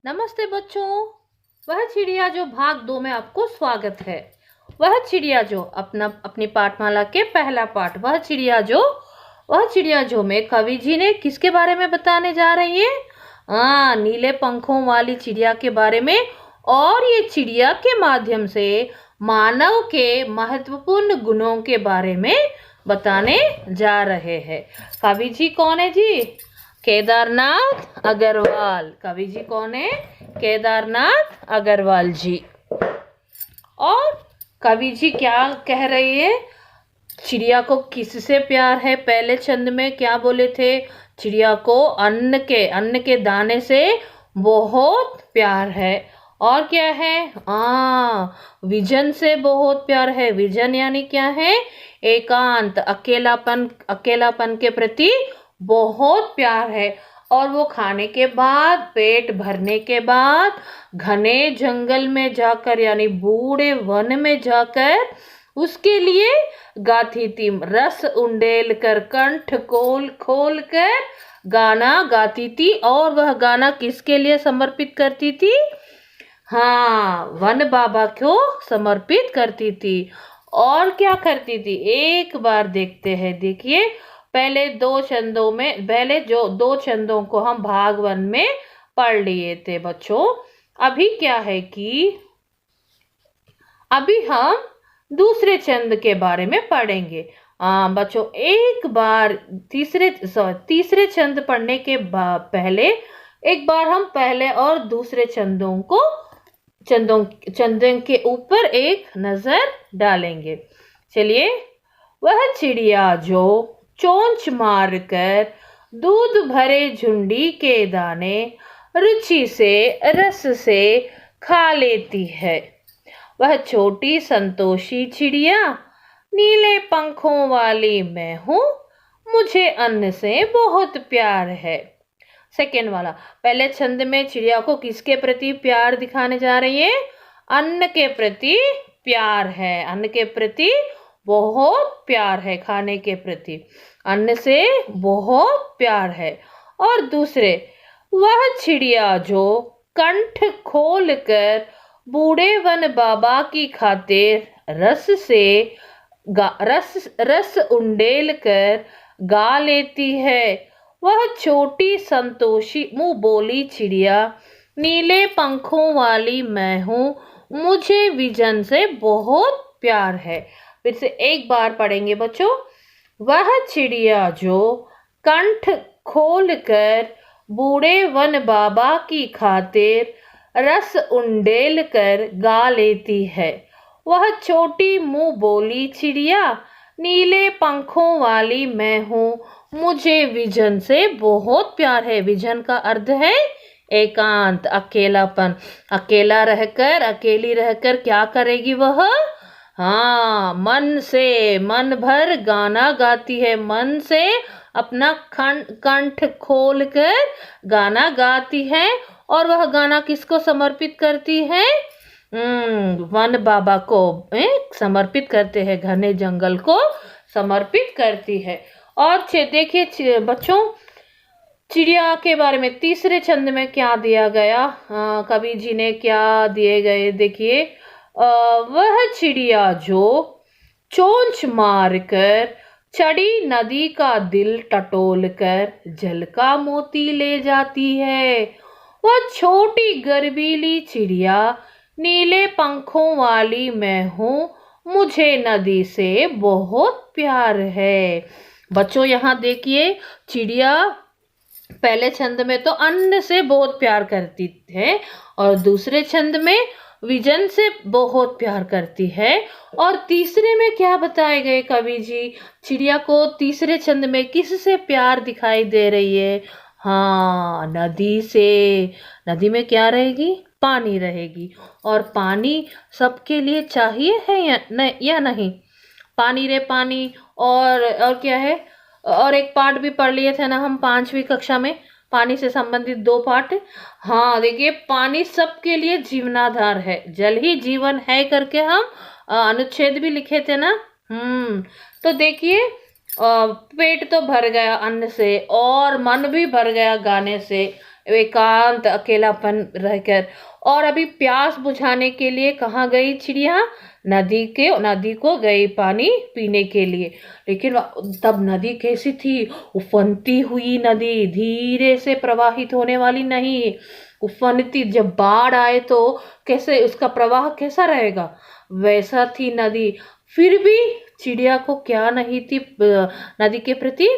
नमस्ते बच्चों। वह चिड़िया जो भाग 2 में आपको स्वागत है। वह चिड़िया जो अपनी पाठमाला के पहला पाठ वह चिड़िया जो में कवि जी ने किसके बारे में बताने जा रही है? नीले पंखों वाली चिड़िया के बारे में। और ये चिड़िया के माध्यम से मानव के महत्वपूर्ण गुणों के बारे में बताने जा रहे हैं। कवि जी कौन है जी? केदारनाथ अग्रवाल। कवि जी कौन है? केदारनाथ अग्रवाल जी। और कवि जी क्या कह रही है? चिड़िया को किससे प्यार है? पहले छंद में क्या बोले थे? चिड़िया को अन्न के दाने से बहुत प्यार है। और क्या है? विजन से बहुत प्यार है। विजन यानी क्या है? एकांत, अकेलापन के प्रति बहुत प्यार है। और वो खाने के बाद, पेट भरने के बाद घने जंगल में जाकर यानी बूढ़े वन में जाकर उसके लिए गाती थी। रस उंडेल कर, कंठ खोल कर गाना गाती थी। और वह गाना किसके लिए समर्पित करती थी? वन बाबा को समर्पित करती थी। और क्या करती थी? एक बार देखते हैं। देखिए, पहले जो 2 छंदों को हम भाग 1 में पढ़ लिए थे बच्चों। अभी क्या है कि अभी हम दूसरे छंद के बारे में पढ़ेंगे। बच्चों, एक बार तीसरे छंद पढ़ने के पहले एक बार हम पहले और दूसरे चंदों के ऊपर एक नजर डालेंगे। चलिए। वह चिड़िया जो चोंच मारकर दूध भरे झुंडी के दाने रुचि से रस से खा लेती है। वह छोटी संतोषी चिड़िया, नीले पंखों वाली मैं हूँ, मुझे अन्न से बहुत प्यार है। सेकेंड वाला, पहले छंद में चिड़िया को किसके प्रति प्यार दिखाने जा रही है? अन्न के प्रति प्यार है। अन्न के प्रति बहुत प्यार है। खाने के प्रति अन्न से बहुत प्यार है। और दूसरे, वह चिड़िया जो कंठ खोल कर बूढ़े वन बाबा की खातिर रस उंडेल कर गा लेती है। वह छोटी संतोषी मुंह बोली चिड़िया, नीले पंखों वाली मैं हूँ, मुझे विजन से बहुत प्यार है। फिर से एक बार पढ़ेंगे बच्चों। वह चिड़िया जो कंठ खोल कर बूढ़े वन बाबा की खातिर रस उंडेल कर गा लेती है। वह छोटी मुंह बोली चिड़िया, नीले पंखों वाली मैं हूँ, मुझे विजन से बहुत प्यार है। विजन का अर्थ है एकांत, अकेलापन। अकेली रहकर क्या करेगी वह? मन भर गाना गाती है। मन से अपना कंठ खोल कर गाना गाती है। और वह गाना किसको समर्पित करती है? वन बाबा को समर्पित करते हैं। घने जंगल को समर्पित करती है। और देखिए बच्चों, चिड़िया के बारे में तीसरे छंद में क्या दिया गया? कवि जी ने क्या दिए गए? देखिए, वह चिड़िया जो चोंच मारकर चढ़ी नदी का दिल टटोल कर जल का मोती ले जाती है। वह छोटी गर्वीली चिड़िया, नीले पंखों वाली मैं हूँ, मुझे नदी से बहुत प्यार है। बच्चों, यहाँ देखिए, चिड़िया पहले छंद में तो अन्न से बहुत प्यार करती है और दूसरे छंद में विजन से बहुत प्यार करती है। और तीसरे में क्या बताए गए कवि जी? चिड़िया को तीसरे छंद में किससे प्यार दिखाई दे रही है? नदी से। नदी में क्या रहेगी? पानी रहेगी। और पानी सबके लिए चाहिए है या नहीं? पानी रे पानी। और क्या है? और एक पाठ भी पढ़ लिए थे ना हम 5वीं कक्षा में, पानी से संबंधित 2 पाठ। देखिए, पानी सबके लिए जीवनाधार है। जल ही जीवन है करके हम अनुच्छेद भी लिखे थे ना। तो देखिए, पेट तो भर गया अन्न से और मन भी भर गया गाने से। एकांत अकेलापन रहकर। और अभी प्यास बुझाने के लिए कहाँ गई चिड़िया? नदी को गई पानी पीने के लिए। लेकिन तब नदी कैसी थी? उफनती हुई नदी, धीरे से प्रवाहित होने वाली नहीं, उफनती। जब बाढ़ आए तो कैसे उसका प्रवाह कैसा रहेगा, वैसा थी नदी। फिर भी चिड़िया को क्या नहीं थी, नदी के प्रति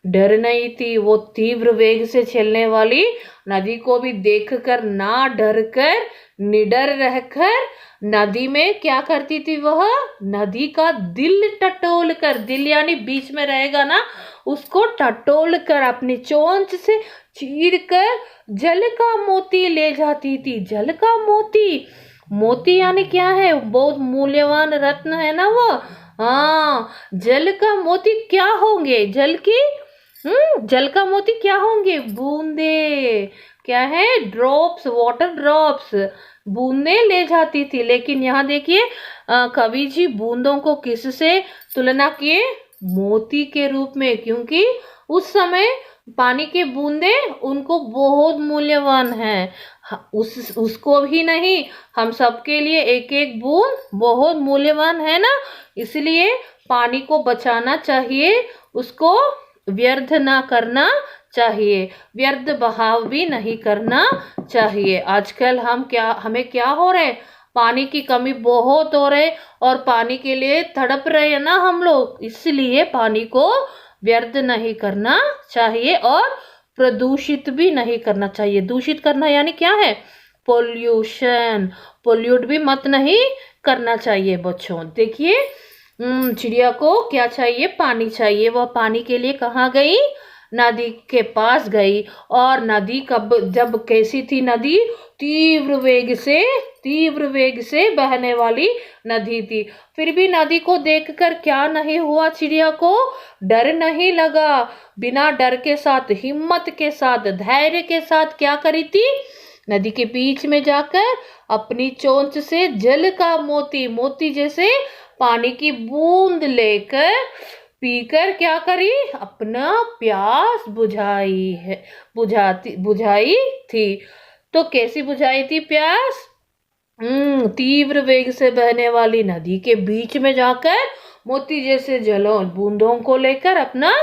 डर नहीं थी। वो तीव्र वेग से चलने वाली नदी को भी देखकर ना डर कर, निडर रहकर नदी में क्या करती थी वह? नदी का दिल टटोल कर, दिल यानी बीच में रहेगा ना, उसको टटोल कर अपनी चोंच से चीर कर जल का मोती ले जाती थी। जल का मोती, मोती यानी क्या है? बहुत मूल्यवान रत्न है ना वो। हाँ, जल का मोती क्या होंगे? जल का मोती क्या होंगे? बूंदे। क्या है? ड्रॉप्स, वाटर ड्रॉप्स, बूंदे ले जाती थी। लेकिन यहाँ देखिए कवि जी बूंदों को किससे तुलना किए? मोती के रूप में, क्योंकि उस समय पानी के बूंदे उनको बहुत मूल्यवान है। उसको भी नहीं, हम सबके लिए एक एक बूंद बहुत मूल्यवान है ना। इसलिए पानी को बचाना चाहिए, उसको व्यर्थ ना करना चाहिए, व्यर्थ बहाव भी नहीं करना चाहिए। आजकल हमें क्या हो रहा है? पानी की कमी बहुत हो रही है और पानी के लिए तड़प रहे हैं ना हम लोग। इसलिए पानी को व्यर्थ नहीं करना चाहिए और प्रदूषित भी नहीं करना चाहिए। दूषित करना यानी क्या है? पोल्यूशन, पोल्यूट भी मत नहीं करना चाहिए बच्चों। देखिए चिड़िया को क्या चाहिए? पानी चाहिए। वह पानी के लिए कहाँ गई? नदी के पास गई। और नदी जब कैसी थी नदी? तीव्र वेग से बहने वाली नदी थी। फिर भी नदी को देखकर क्या नहीं हुआ? चिड़िया को डर नहीं लगा। बिना डर के साथ, हिम्मत के साथ, धैर्य के साथ क्या करी थी? नदी के बीच में जाकर अपनी चोंच से जल का मोती, मोती जैसे पानी की बूंद लेकर पीकर क्या करी? अपना प्यास बुझाई थी। तो कैसी बुझाई थी प्यास? तीव्र वेग से बहने वाली नदी के बीच में जाकर मोती जैसे जलों बूंदों को लेकर अपना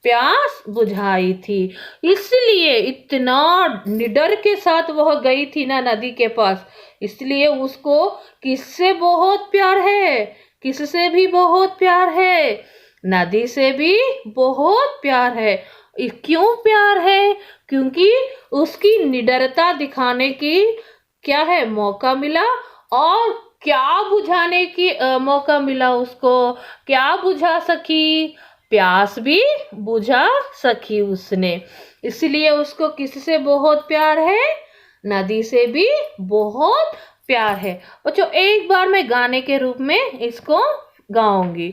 प्यास बुझाई थी। इसलिए इतना निडर के साथ वह गई थी ना नदी के पास। इसलिए उसको किससे बहुत प्यार है? किससे भी बहुत प्यार है? नदी से भी बहुत प्यार है। क्यों प्यार है? क्योंकि उसकी निडरता दिखाने की क्या है? मौका मिला। और क्या बुझाने की मौका मिला उसको? क्या बुझा सकी? प्यास भी बुझा सकी उसने। इसलिए उसको किससे बहुत प्यार है? नदी से भी बहुत प्यार है। बच्चों एक बार मैं गाने के रूप में इसको गाऊंगी।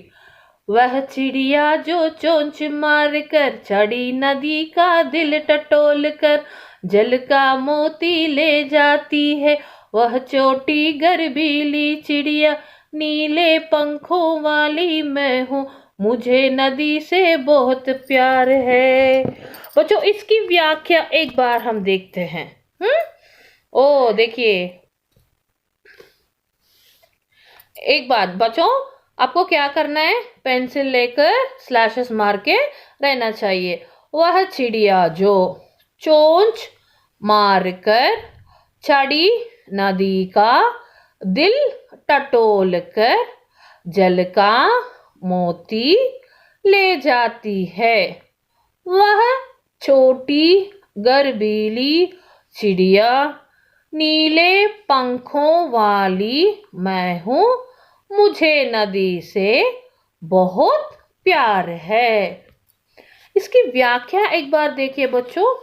वह चिड़िया जो चोंच मार कर चढ़ी नदी का दिल टटोल कर जल का मोती ले जाती है, वह छोटी गर्वीली चिड़िया नीले पंखों वाली मैं हूँ, मुझे नदी से बहुत प्यार है। बच्चों इसकी व्याख्या एक बार हम देखते हैं। ओ देखिए, एक बात बच्चों, आपको क्या करना है? पेंसिल लेकर स्लैशेस मार के रहना चाहिए। वह चिड़िया जो चोंच मार कर चढ़ी नदी का दिल टटोल कर जल का मोती ले जाती है, वह छोटी गर्वीली चिड़िया नीले पंखों वाली मैं हूँ, मुझे नदी से बहुत प्यार है। इसकी व्याख्या एक बार देखिए बच्चों।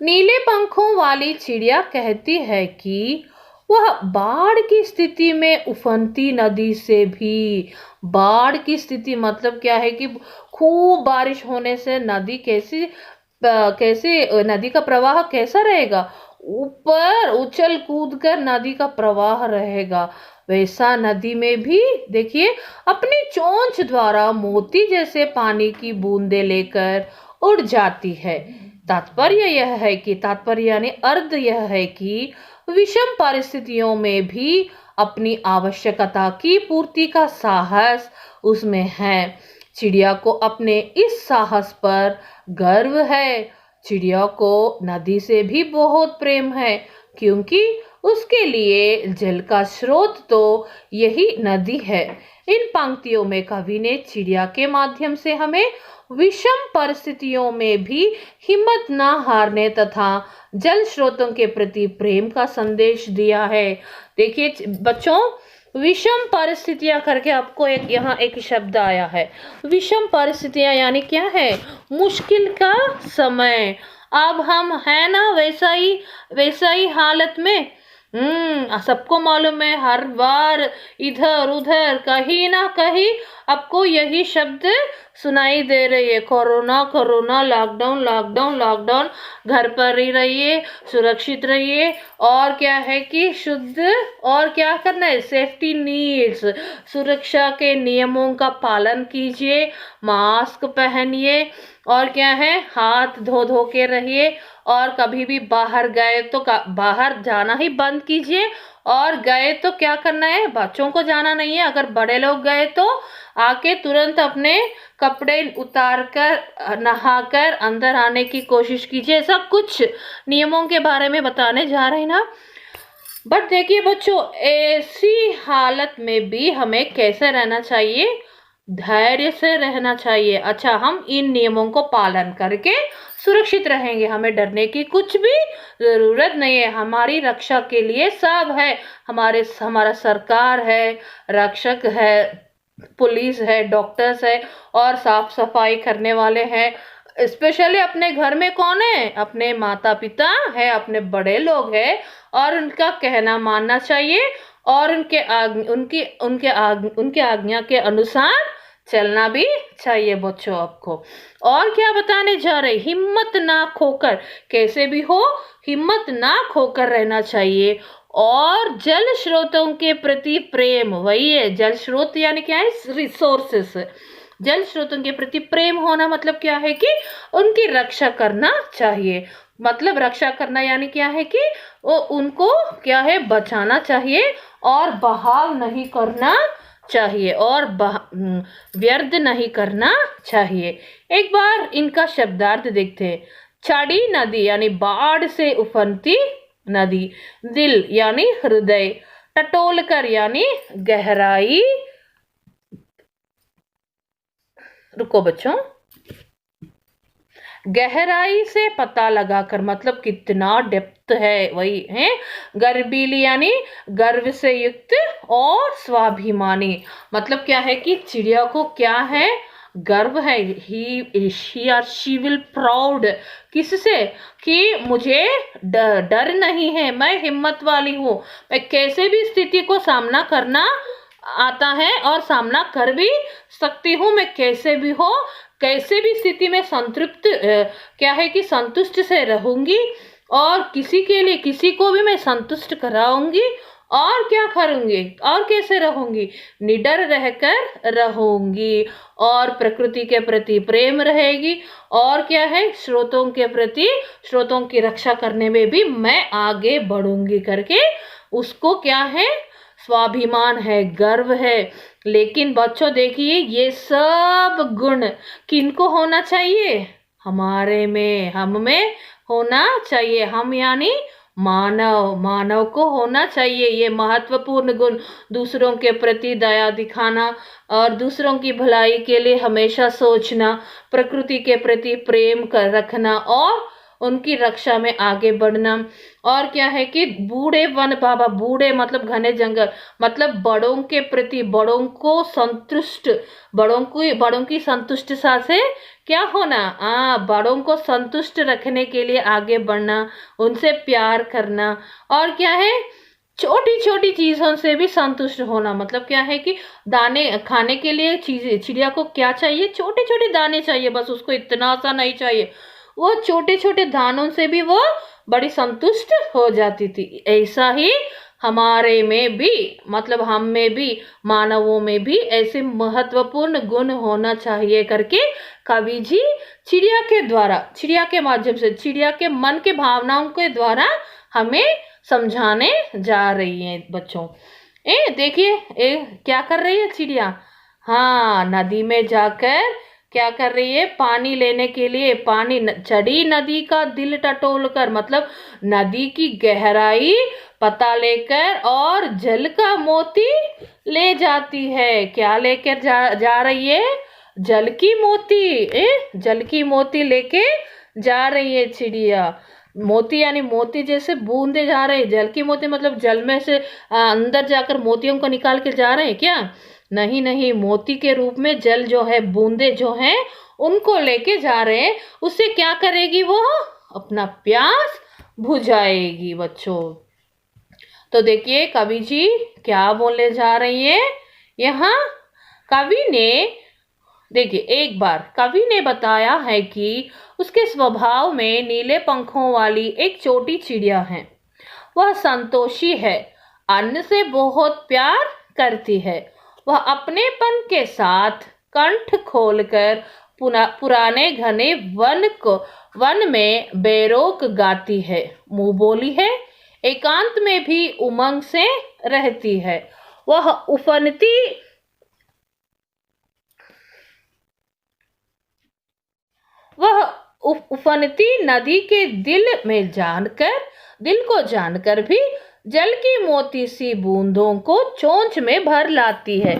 नीले पंखों वाली चिड़िया कहती है कि वह बाढ़ की स्थिति में उफनती नदी से भी, बाढ़ की स्थिति मतलब क्या है कि खूब बारिश होने से नदी कैसे नदी का प्रवाह कैसा रहेगा? ऊपर उछल कूद कर नदी का प्रवाह रहेगा। वैसा नदी में भी देखिए अपनी चोंच द्वारा मोती जैसे पानी की बूंदें लेकर उड़ जाती है। तात्पर्य यानी अर्थ यह है कि विषम परिस्थितियों में भी अपनी आवश्यकता की पूर्ति का साहस उसमें है। चिड़िया को अपने इस साहस पर गर्व है। चिड़िया को नदी से भी बहुत प्रेम है, क्योंकि उसके लिए जल का स्रोत तो यही नदी है। इन पंक्तियों में कवि ने चिड़िया के माध्यम से हमें विषम परिस्थितियों में भी हिम्मत न हारने तथा जल स्रोतों के प्रति प्रेम का संदेश दिया है। देखिए बच्चों, विषम परिस्थितियां करके आपको यहाँ एक शब्द आया है। विषम परिस्थितियां यानी क्या है? मुश्किल का समय। अब हम है ना वैसा ही हालत में। सबको मालूम है, हर बार इधर उधर कहीं ना कहीं आपको यही शब्द सुनाई दे रही है। Corona corona, lockdown lockdown lockdown. घर पर ही रहिए, सुरक्षित रहिए, और क्या है कि शुद्ध, और क्या करना है, सेफ्टी नीड्स, सुरक्षा के नियमों का पालन कीजिए, मास्क पहनिए, और क्या है, हाथ धो धो के रहिए, और कभी भी बाहर गए तो बाहर जाना ही बंद कीजिए, और गए तो क्या करना है, बच्चों को जाना नहीं है। अगर बड़े लोग गए तो आके तुरंत अपने कपड़े उतार कर नहाकर अंदर आने की कोशिश कीजिए। सब कुछ नियमों के बारे में बताने जा रहे हैं ना। बट देखिए बच्चों, ऐसी हालत में भी हमें कैसे रहना चाहिए? धैर्य से रहना चाहिए। अच्छा, हम इन नियमों को पालन करके सुरक्षित रहेंगे, हमें डरने की कुछ भी जरूरत नहीं है। हमारी रक्षा के लिए सब है, हमारा सरकार है, रक्षक है, पुलिस है, डॉक्टर्स है, और साफ सफाई करने वाले हैं। स्पेशली अपने घर में कौन है? अपने माता पिता है, अपने बड़े लोग हैं, और उनका कहना मानना चाहिए, और उनके आज्ञा के अनुसार चलना भी चाहिए बच्चों आपको। और क्या बताने जा रहे? हिम्मत ना खोकर, कैसे भी हो हिम्मत ना खोकर रहना चाहिए, और जल स्रोतों के प्रति प्रेम। वही है जल स्रोत, यानी क्या है? रिसोर्सेस। जल स्रोतों के प्रति प्रेम होना मतलब क्या है कि उनकी रक्षा करना चाहिए। मतलब रक्षा करना यानी क्या है कि वो उनको क्या है, बचाना चाहिए, और बहाव नहीं करना चाहिए, और व्यर्थ नहीं करना चाहिए। एक बार इनका शब्दार्थ देखते हैं। चढ़ी नदी यानी बाढ़ से उफनती नदी, दिल यानी हृदय, टटोलकर यानी गहराई। रुको बच्चों, गहराई से पता लगाकर मतलब कितना डेप्थ है, वही है। गर्वीली यानी गर्व से युक्त, और स्वाभिमानी मतलब क्या है कि चिड़िया को क्या है, गर्व है। ही और शी विल प्राउड, किससे? कि मुझे डर नहीं है, मैं हिम्मत वाली हूँ, मैं कैसे भी स्थिति को सामना करना आता है और सामना कर भी सकती हूँ। मैं कैसे भी स्थिति में क्या है कि संतुष्ट से रहूंगी, और किसी को भी मैं संतुष्ट कराऊंगी, और क्या करूंगी, और कैसे रहूंगी? निडर रहकर रहूंगी, और प्रकृति के प्रति प्रेम रहेगी, और क्या है, स्रोतों की रक्षा करने में भी मैं आगे बढ़ूंगी करके उसको क्या है, स्वाभिमान है, गर्व है। लेकिन बच्चों देखिए, ये सब गुण किनको होना चाहिए? हम में होना चाहिए। हम यानी मानव को होना चाहिए ये महत्वपूर्ण गुण। दूसरों के प्रति दया दिखाना, और दूसरों की भलाई के लिए हमेशा सोचना, प्रकृति के प्रति प्रेम कर रखना, और उनकी रक्षा में आगे बढ़ना। और क्या है कि बूढ़े वन बाबा, बूढ़े मतलब घने जंगल, मतलब बड़ों के प्रति, बड़ों की संतुष्टता से क्या होना, बड़ों को संतुष्ट रखने के लिए आगे बढ़ना, उनसे प्यार करना। और क्या है, छोटी छोटी चीजों से भी संतुष्ट होना। मतलब क्या है कि दाने खाने के लिए चिड़िया को क्या चाहिए? छोटे छोटे दाने चाहिए, बस उसको इतना सा नहीं चाहिए। वो छोटे छोटे दानों से भी वो बड़ी संतुष्ट हो जाती थी। ऐसा ही हमारे में भी मतलब हम में भी मानवों में भी ऐसे महत्वपूर्ण गुण होना चाहिए करके कवि जी चिड़िया के द्वारा, चिड़िया के माध्यम से, चिड़िया के मन के भावनाओं के द्वारा हमें समझाने जा रही है बच्चों। देखिए क्या कर रही है चिड़िया। हाँ, नदी में जाकर क्या कर रही है, पानी लेने के लिए पानी चढ़ी नदी का दिल टटोल कर, मतलब नदी की गहराई पता लेकर और जल का मोती ले जाती है। क्या लेकर जा रही है, जल की मोती। जल की मोती लेके जा रही है चिड़िया। मोती यानी मोती जैसे बूंदे जा रहे हैं, जल की मोती मतलब जल में से अंदर जाकर मोतियों को निकाल के जा रहे हैं क्या, नहीं नहीं, मोती के रूप में जल जो है, बूंदे जो हैं उनको लेके जा रहे हैं। उससे क्या करेगी वो, अपना प्यास बुझाएगी बच्चों। तो देखिए कवि जी क्या बोलने जा रही है यहाँ। कवि ने देखिए, एक बार कवि ने बताया है कि उसके स्वभाव में नीले पंखों वाली एक छोटी चिड़िया है। वह संतोषी है, अन्न से बहुत प्यार करती है। वह अपनेपन के साथ कंठ खोलकर पुराने घने वन में बेरोक गाती है, मुंह बोली है, एकांत में भी उमंग से रहती है। वह उफनती नदी के दिल को जानकर भी जल की मोती सी बूंदों को चोंच में भर लाती है।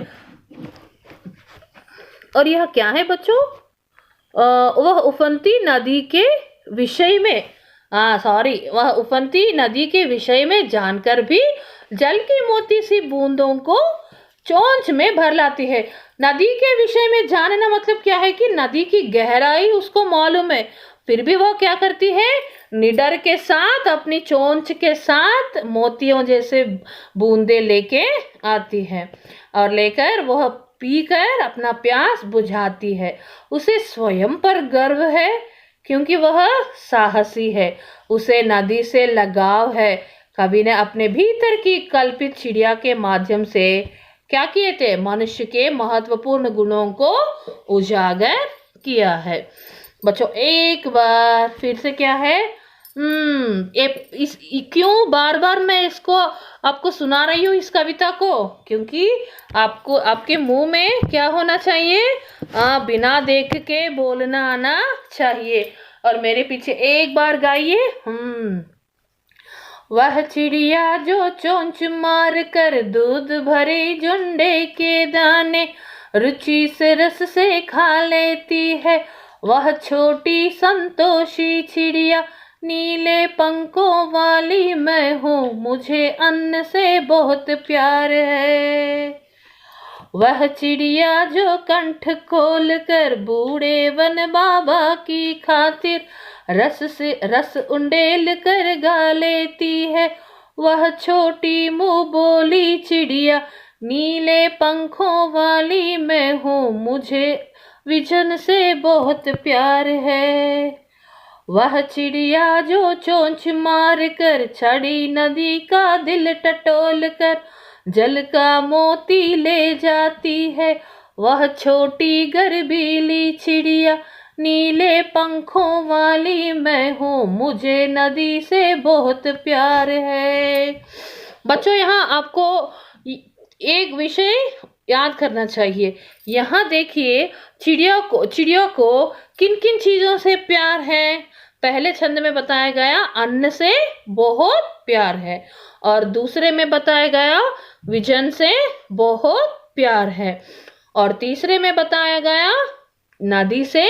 और यह क्या है बच्चों, वह उफनती नदी के विषय में वह उफनती नदी के विषय में जानकर भी जल की मोती सी बूंदों को चोंच में भर लाती है। नदी के विषय में जानना मतलब क्या है कि नदी की गहराई उसको मालूम है, फिर भी वह क्या करती है, निडर के साथ अपनी चोंच के साथ मोतियों जैसे बूंदे लेके आती है और लेकर वह पीकर अपना प्यास बुझाती है। उसे स्वयं पर गर्व है क्योंकि वह साहसी है, उसे नदी से लगाव है। कवि ने अपने भीतर की कल्पित चिड़िया के माध्यम से क्या किए थे, मनुष्य के महत्वपूर्ण गुणों को उजागर किया है। बच्चों एक बार फिर से क्या है, क्यों बार बार मैं इसको आपको सुना रही हूँ इस कविता को, क्योंकि आपको आपके मुंह में क्या होना चाहिए, बिना देख के बोलना आना चाहिए। और मेरे पीछे एक बार गाइए। वह चिड़िया जो चोंच मार कर दूध भरे जुंडे के दाने रुचि से रस से खा लेती है, वह छोटी संतोषी चिड़िया नीले पंखों वाली मैं हूँ, मुझे अन्न से बहुत प्यार है। वह चिड़िया जो कंठ खोल कर बूढ़े वन बाबा की खातिर रस उंडेल कर गा लेती है, वह छोटी मुंह बोली चिड़िया नीले पंखों वाली मैं हूँ, मुझे विजन से बहुत प्यार है। वह चिड़िया जो चोंच मार कर छड़ी नदी का दिल टटोल कर जल का मोती ले जाती है, वह छोटी गर्वीली चिड़िया नीले पंखों वाली मैं हूँ, मुझे नदी से बहुत प्यार है। बच्चों यहाँ आपको एक विषय याद करना चाहिए। यहाँ देखिए चिड़िया को किन किन चीजों से प्यार है। पहले छंद में बताया गया अन्न से बहुत प्यार है, और दूसरे में बताया गया विजन से बहुत प्यार है, और तीसरे में बताया गया नदी से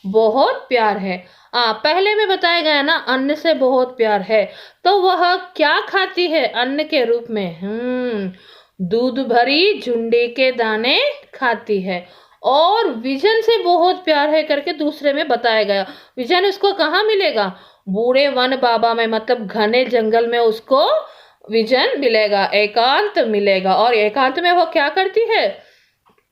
बहुत प्यार है। पहले में बताया गया ना अन्न से बहुत प्यार है, तो वह क्या खाती है अन्न के रूप में, दूध भरी झुंडी के दाने खाती है। और विजन से बहुत प्यार है करके दूसरे में बताया गया, विजन उसको कहाँ मिलेगा, बूढ़े वन बाबा में, मतलब घने जंगल में उसको विजन मिलेगा, एकांत मिलेगा। और एकांत में वह क्या करती है,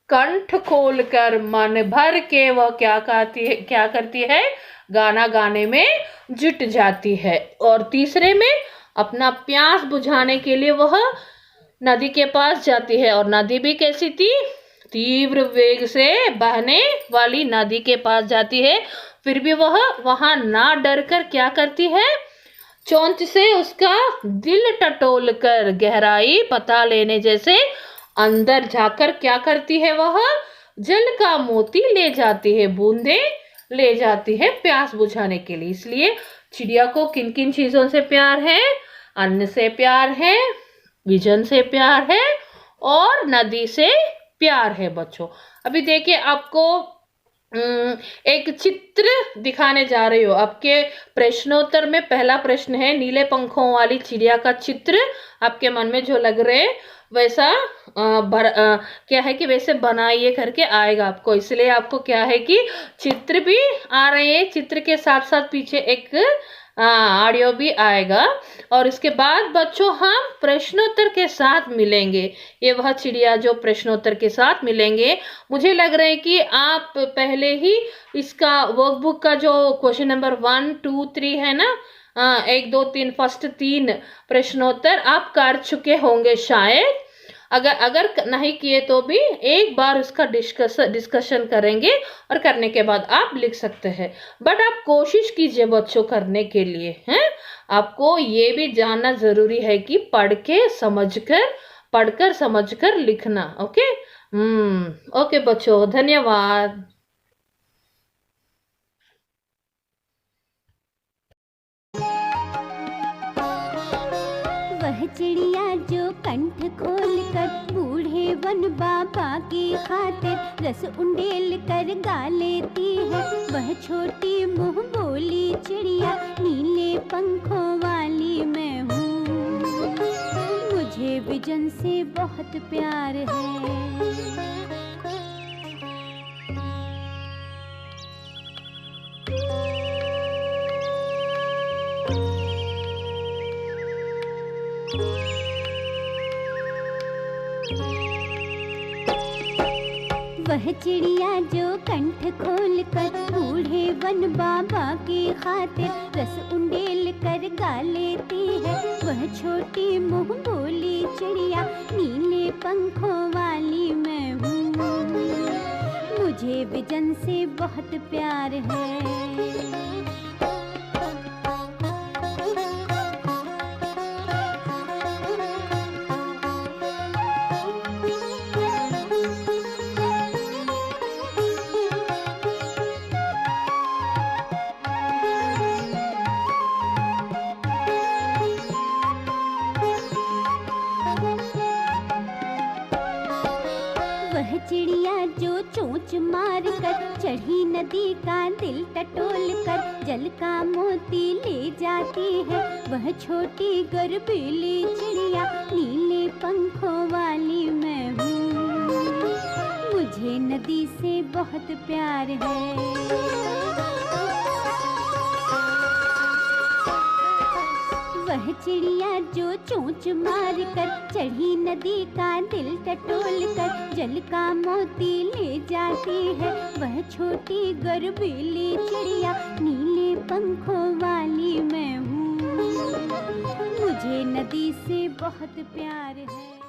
कंठ खोलकर मन भर के वह क्या करती है, गाना गाने में जुट जाती है। और तीसरे में अपना प्यास बुझाने के लिए वह नदी के पास जाती है। और नदी भी कैसी थी? तीव्र वेग से बहने वाली नदी के पास जाती है। फिर भी वह वहां ना डर कर क्या करती है? चोंच से उसका दिल टटोल कर गहराई पता लेने जैसे अंदर जाकर क्या करती है? वह जल का मोती ले जाती है, बूंदे ले जाती है प्यास बुझाने के लिए। इसलिए चिड़िया को किन किन चीजों से प्यार है? अन्न से प्यार है, विजन से प्यार है और नदी से प्यार है बच्चों। अभी देखिए आपको एक चित्र दिखाने जा रही हो। आपके प्रश्नोत्तर में पहला प्रश्न है, नीले पंखों वाली चिड़िया का चित्र आपके मन में जो लग रहे वैसा क्या है कि वैसे बनाइए करके आएगा आपको। इसलिए आपको क्या है कि चित्र भी आ रहे हैं, चित्र के साथ साथ पीछे एक ऑडियो भी आएगा। और इसके बाद बच्चों हम प्रश्नोत्तर के साथ मिलेंगे। ये वह चिड़िया जो प्रश्नोत्तर के साथ मिलेंगे। मुझे लग रहा है कि आप पहले ही इसका वर्कबुक का जो क्वेश्चन नंबर 1, 2, 3 है ना, 1, 2, 3 फर्स्ट 3 प्रश्नोत्तर आप कर चुके होंगे शायद। अगर नहीं किए तो भी एक बार उसका डिस्कशन करेंगे और करने के बाद आप लिख सकते हैं। बट आप कोशिश कीजिए बच्चों करने के लिए, हैं? आपको ये भी जानना जरूरी है कि पढ़कर समझकर लिखना। ओके। ओके बच्चों, धन्यवाद। वह चिड़िया जो कंठ खोल कर बूढ़े वन बाबा की खातिर रस उंडेल कर गा लेती है, वह छोटी मुंह बोली चिड़िया नीले पंखों वाली मैं हूँ, मुझे विजन से बहुत प्यार है। वह चिड़िया जो कंठ खोल कर बूढ़े वन बाबा की खातिर रस उंडेल कर गा लेती है, वह छोटी मुंह बोली चिड़िया नीले पंखों वाली मैं हूँ, मुझे विजन से बहुत प्यार है। वह चिड़िया जो चोंच मार कर चढ़ी नदी का दिल टटोल कर जल का मोती ले जाती है, वह छोटी गर्वीली चिड़िया नीले पंखों वाली मैं हूँ, मुझे नदी से बहुत प्यार है। वह चिड़िया जो चोंच मार कर चढ़ी नदी का दिल टटोल कर जल का मोती ले जाती है, वह छोटी गर्वीली चिड़िया नीले पंखों वाली मैं हूँ, मुझे नदी से बहुत प्यार है।